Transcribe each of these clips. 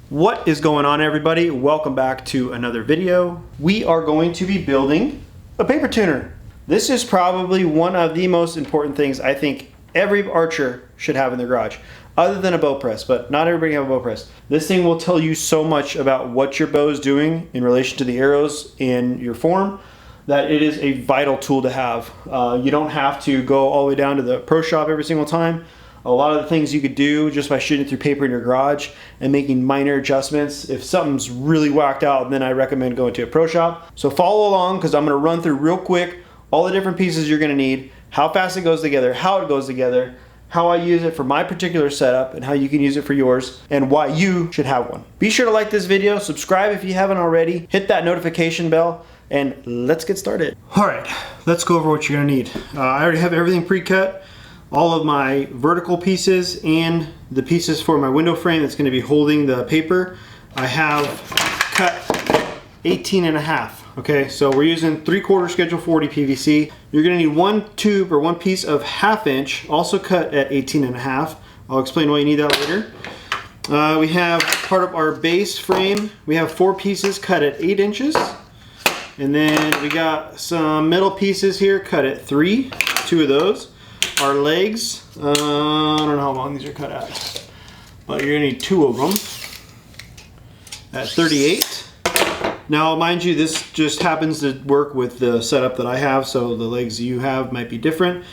What is going on, everybody? Welcome back to another video. We are going to be building a paper tuner. This is probably one of the most important things I think every archer should have in their garage, other than a bow press, but not everybody have a bow press. This thing will tell you so much about what your bow is doing in relation to the arrows in your form that it is a vital tool to have. You don't have to go all the way down to the pro shop every single time. A lot of the things you could do just by shooting through paper in your garage and making minor adjustments. If something's really whacked out, then I recommend going to a pro shop. So follow along, because I'm going to run through real quick all the different pieces you're going to need, how fast it goes together, how it goes together, how I use it for my particular setup, and how you can use it for yours, and why you should have one. Be sure to like this video, subscribe if you haven't already, hit that notification bell, and let's get started. All right, let's go over what you're going to need. I already have everything pre-cut. All of my vertical pieces and the pieces for my window frame that's going to be holding the paper, I have cut 18.5. Okay, so we're using 3/4 schedule 40 PVC. You're going to need one tube or one piece of 1/2 inch, also cut at 18.5. I'll explain why you need that later. We have part of our base frame. We have 4 pieces cut at 8 inches. And then we got some middle pieces here cut at 3, 2 of those. Our legs, I don't know how long these are cut at, but you're gonna need 2 of them at 38. Now, mind you, this just happens to work with the setup that I have, so the legs you have might be different.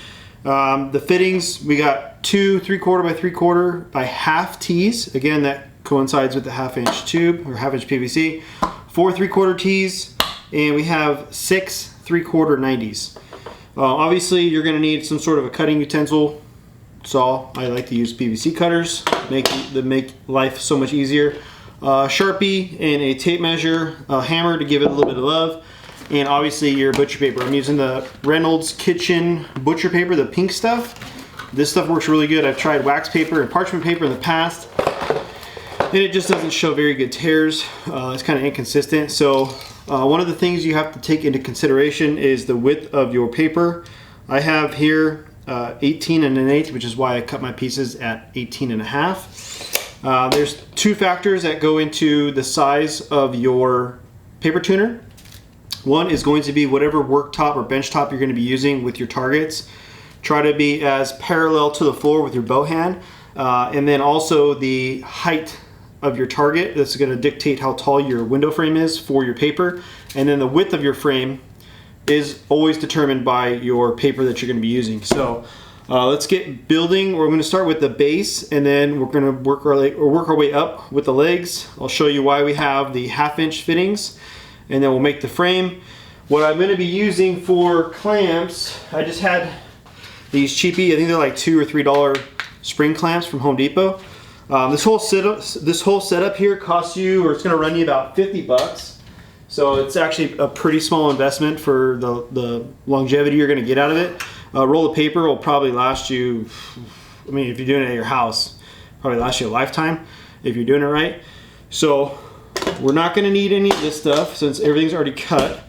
The fittings, we got 2 3/4 by 3/4 by 1/2 tees. Again, that coincides with the 1/2 inch tube or 1/2 inch PVC. 4 3/4 tees, and we have 6 3/4 90s. Obviously, you're going to need some sort of a cutting utensil. Saw. I like to use PVC cutters. Make life so much easier. Sharpie and a tape measure, a hammer to give it a little bit of love, and obviously your butcher paper. I'm using the Reynolds Kitchen butcher paper, the pink stuff. This stuff works really good. I've tried wax paper and parchment paper in the past, and it just doesn't show very good tears. It's kind of inconsistent. So one of the things you have to take into consideration is the width of your paper. I have here 18 1/8, which is why I cut my pieces at 18.5. There's 2 factors that go into the size of your paper tuner. One is going to be whatever worktop or bench top you're going to be using with your targets. Try to be as parallel to the floor with your bow hand, and then also the height of your target. That's going to dictate how tall your window frame is for your paper, and then the width of your frame is always determined by your paper that you're going to be using. So let's get building. We're going to start with the base, and then we're going to work our way up with the legs. I'll show you why we have the 1/2 inch fittings, and then we'll make the frame. What I'm going to be using for clamps, I just had these cheapy, I think they're like $2 or $3 spring clamps from Home Depot. This whole setup here costs you, or it's going to run you about 50 bucks. So it's actually a pretty small investment for the longevity you're going to get out of it. A roll of paper will probably last you, I mean, if you're doing it at your house, probably last you a lifetime if you're doing it right. So we're not going to need any of this stuff since everything's already cut.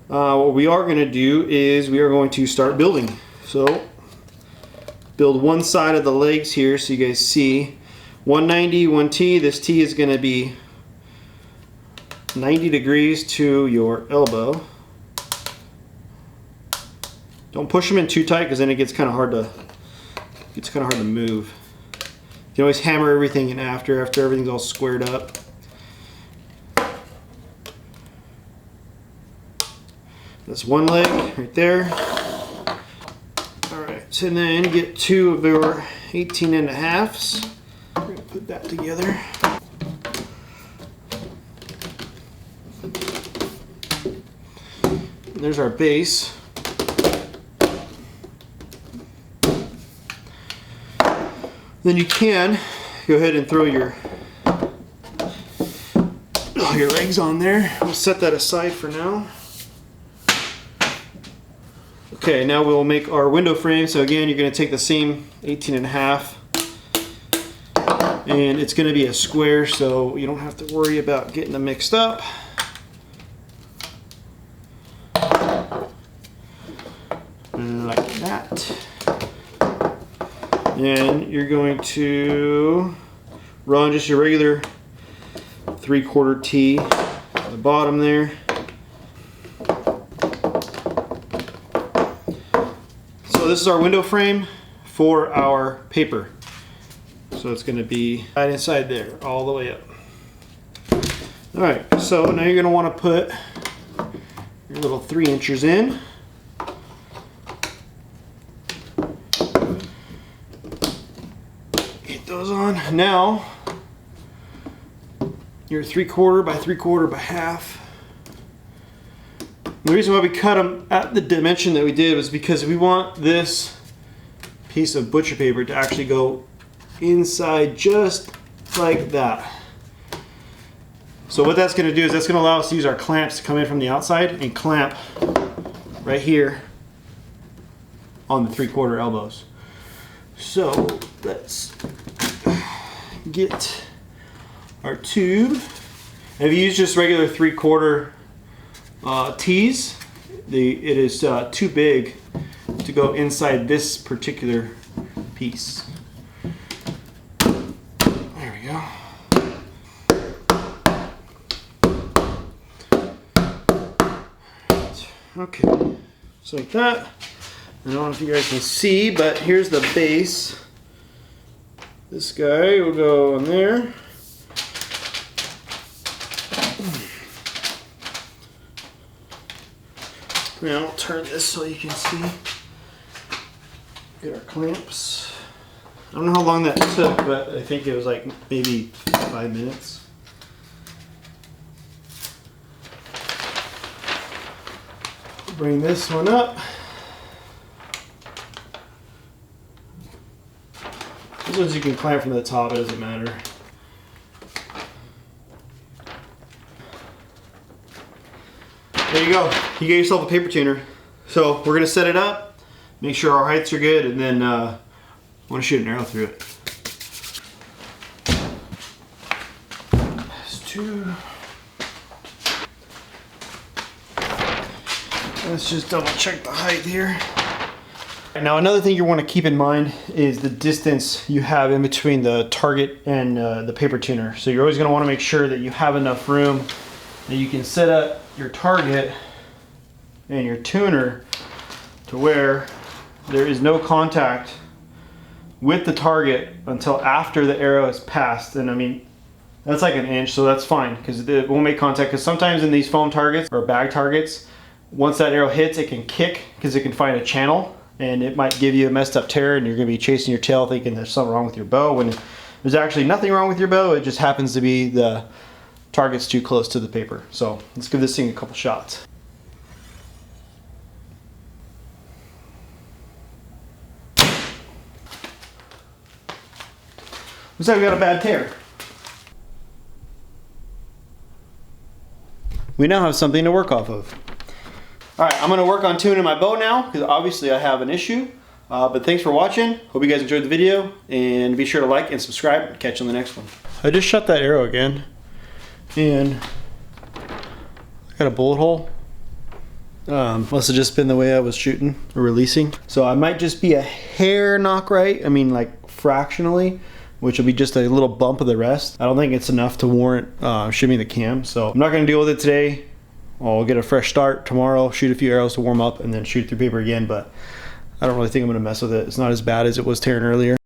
What we are going to do is we are going to start building. So build one side of the legs here so you guys see. 190, 1 T. This T is going to be 90 degrees to your elbow. Don't push them in too tight, because then it gets kind of hard to move. You can always hammer everything in after everything's all squared up. That's one leg right there. All right, so then get 2 of your 18.5s. We're going to put that together. And there's our base. Then you can go ahead and throw your legs on there. We'll set that aside for now. Okay, now we'll make our window frame. So again, you're going to take the same 18.5. And it's going to be a square, so you don't have to worry about getting them mixed up. Like that. And you're going to run just your regular 3/4 T at the bottom there. So this is our window frame for our paper. So it's going to be right inside there, all the way up. All right, so now you're going to want to put your little 3 inchers in. Get those on. Now, your 3/4 by 3/4 by half. The reason why we cut them at the dimension that we did was because we want this piece of butcher paper to actually go inside just like that. So what that's going to do is that's going to allow us to use our clamps to come in from the outside and clamp right here on the 3/4 elbows. So let's get our tube. And if you use just regular 3/4 T's, it is too big to go inside this particular piece. There we go. Okay, just like that. I don't know if you guys can see, but here's the base. This guy will go on there. Now I'll turn this so you can see. Get our clamps. I don't know how long that took, but I think it was like maybe 5 minutes. Bring this one up. These ones you can clamp from the top, it doesn't matter. There you go. You get yourself a paper tuner. So we're going to set it up, make sure our heights are good, and then I want to shoot an arrow through it. There's 2. Let's just double check the height here. Now another thing you want to keep in mind is the distance you have in between the target and the paper tuner. So you're always going to want to make sure that you have enough room that you can set up your target and your tuner to where there is no contact with the target until after the arrow is passed. And I mean, that's like an inch, so that's fine because it won't make contact. Because sometimes in these foam targets or bag targets, once that arrow hits, it can kick because it can find a channel and it might give you a messed up tear, and you're going to be chasing your tail thinking there's something wrong with your bow when there's actually nothing wrong with your bow. It just happens to be the target's too close to the paper. So let's give this thing a couple shots. Looks like we got a bad tear. We now have something to work off of. All right, I'm going to work on tuning my bow now because obviously I have an issue. But thanks for watching. Hope you guys enjoyed the video, and be sure to like and subscribe, and catch you on the next one. I just shot that arrow again, and I got a bullet hole. Must have just been the way I was shooting or releasing. So I might just be a hair knock right. I mean, like fractionally, which will be just a little bump of the rest. I don't think it's enough to warrant shimming the cam. So I'm not going to deal with it today. I'll get a fresh start tomorrow, shoot a few arrows to warm up, and then shoot through paper again. But I don't really think I'm going to mess with it. It's not as bad as it was tearing earlier.